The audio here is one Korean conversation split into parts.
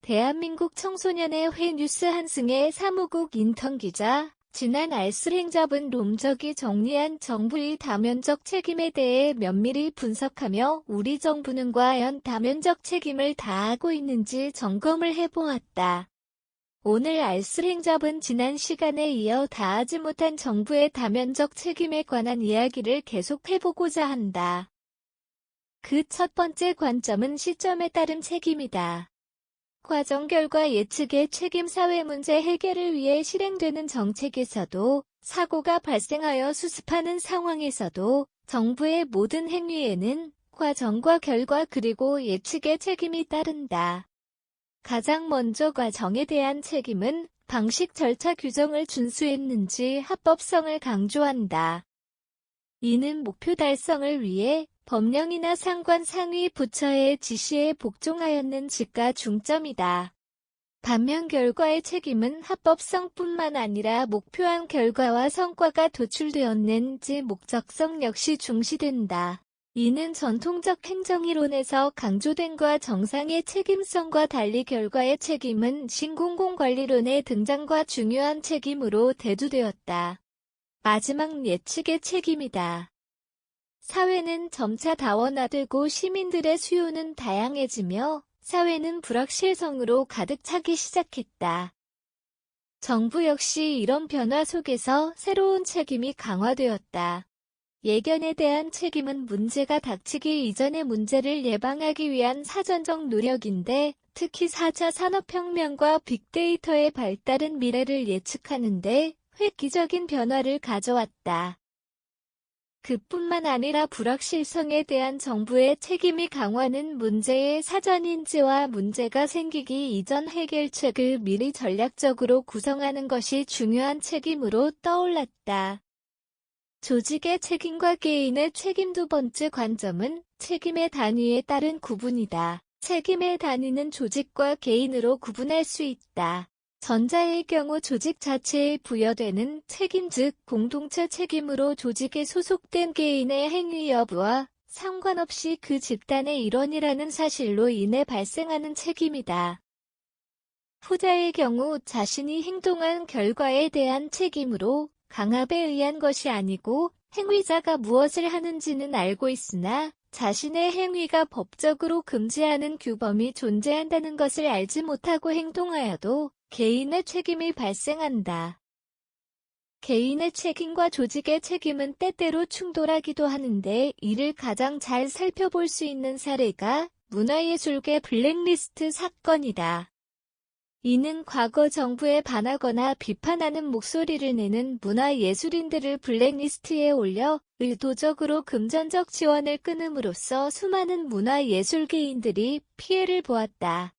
대한민국 청소년의 회 뉴스 한승의 사무국 인턴기자, 지난 알쓸행잡은 롬적이 정리한 정부의 다면적 책임에 대해 면밀히 분석하며 우리 정부는 과연 다면적 책임을 다하고 있는지 점검을 해보았다. 오늘 알쓸행잡은 지난 시간에 이어 다하지 못한 정부의 다면적 책임에 관한 이야기를 계속해보고자 한다. 그 첫 번째 관점은 시점에 따른 책임이다. 과정 결과 예측의 책임 사회 문제 해결을 위해 실행되는 정책에서도 사고가 발생하여 수습하는 상황에서도 정부의 모든 행위에는 과정과 결과 그리고 예측의 책임이 따른다. 가장 먼저 과정에 대한 책임은 방식 절차 규정을 준수했는지 합법성을 강조한다. 이는 목표 달성을 위해 법령이나 상관 상위 부처의 지시에 복종하였는지가 중점이다. 반면 결과의 책임은 합법성뿐만 아니라 목표한 결과와 성과가 도출되었는지 목적성 역시 중시된다. 이는 전통적 행정이론에서 강조된과 정상의 책임성과 달리 결과의 책임은 신공공관리론의 등장과 중요한 책임으로 대두되었다. 마지막 예측의 책임이다. 사회는 점차 다원화되고 시민들의 수요는 다양해지며 사회는 불확실성으로 가득 차기 시작했다. 정부 역시 이런 변화 속에서 새로운 책임이 강화되었다. 예견에 대한 책임은 문제가 닥치기 이전의 문제를 예방하기 위한 사전적 노력인데 특히 4차 산업혁명과 빅데이터의 발달은 미래를 예측하는데 획기적인 변화를 가져왔다. 그뿐만 아니라 불확실성에 대한 정부의 책임이 강화는 문제의 사전 인지와 문제가 생기기 이전 해결책을 미리 전략적으로 구성하는 것이 중요한 책임으로 떠올랐다. 조직의 책임과 개인의 책임. 두 번째 관점은 책임의 단위에 따른 구분이다. 책임의 단위는 조직과 개인으로 구분할 수 있다. 전자의 경우 조직 자체에 부여되는 책임 즉 공동체 책임으로 조직에 소속된 개인의 행위 여부와 상관없이 그 집단의 일원이라는 사실로 인해 발생하는 책임이다. 후자의 경우 자신이 행동한 결과에 대한 책임으로 강압에 의한 것이 아니고 행위자가 무엇을 하는지는 알고 있으나 자신의 행위가 법적으로 금지하는 규범이 존재한다는 것을 알지 못하고 행동하여도 개인의 책임이 발생한다. 개인의 책임과 조직의 책임은 때때로 충돌하기도 하는데 이를 가장 잘 살펴볼 수 있는 사례가 문화예술계 블랙리스트 사건이다. 이는 과거 정부에 반하거나 비판하는 목소리를 내는 문화예술인들을 블랙리스트에 올려 의도적으로 금전적 지원을 끊음으로써 수많은 문화예술계인들이 피해를 보았다.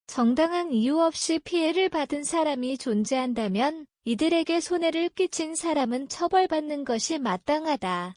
정당한 이유 없이 피해를 받은 사람이 존재한다면 이들에게 손해를 끼친 사람은 처벌받는 것이 마땅하다.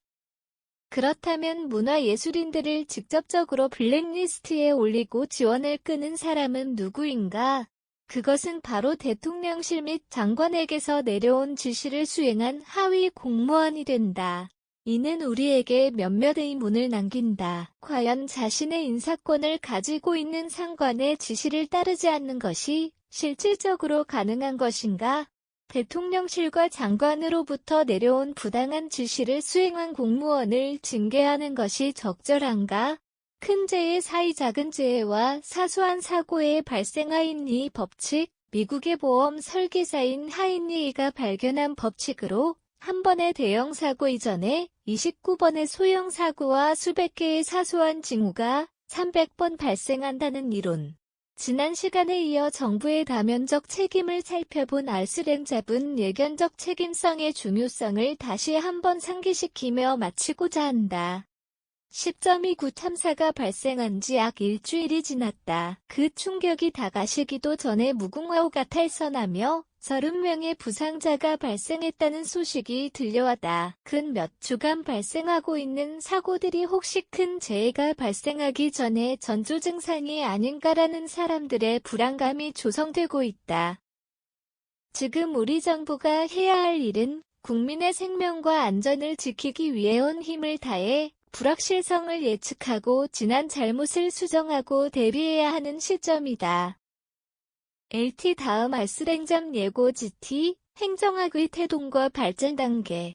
그렇다면 문화예술인들을 직접적으로 블랙리스트에 올리고 지원을 끊은 사람은 누구인가? 그것은 바로 대통령실 및 장관에게서 내려온 지시를 수행한 하위 공무원이 된다. 이는 우리에게 몇몇 의문을 남긴다. 과연 자신의 인사권을 가지고 있는 상관의 지시를 따르지 않는 것이 실질적으로 가능한 것인가? 대통령실과 장관으로부터 내려온 부당한 지시를 수행한 공무원을 징계하는 것이 적절한가? 큰 재해 사이 작은 재해와 사소한 사고에 발생하인 법칙, 미국의 보험 설계사인 하인리가 발견한 법칙으로 한 번의 대형 사고 이전에 29번의 소형 사고와 수백 개의 사소한 징후가 300번 발생한다는 이론. 지난 시간에 이어 정부의 다면적 책임을 살펴본 알쓸행잡은 예견적 책임성의 중요성을 다시 한번 상기시키며 마치고자 한다. 10.29 참사가 발생한 지 약 일주일이 지났다. 그 충격이 다가시기도 전에 무궁화호가 탈선하며 30명의 부상자가 발생했다는 소식이 들려왔다. 근 몇 주간 발생하고 있는 사고들이 혹시 큰 재해가 발생하기 전에 전조 증상이 아닌가라는 사람들의 불안감이 조성되고 있다. 지금 우리 정부가 해야 할 일은 국민의 생명과 안전을 지키기 위해 온 힘을 다해 불확실성을 예측하고 지난 잘못을 수정하고 대비해야 하는 시점이다. LT 다음 알쓸행잡 예고 GT, 행정학의 태동과 발전 단계.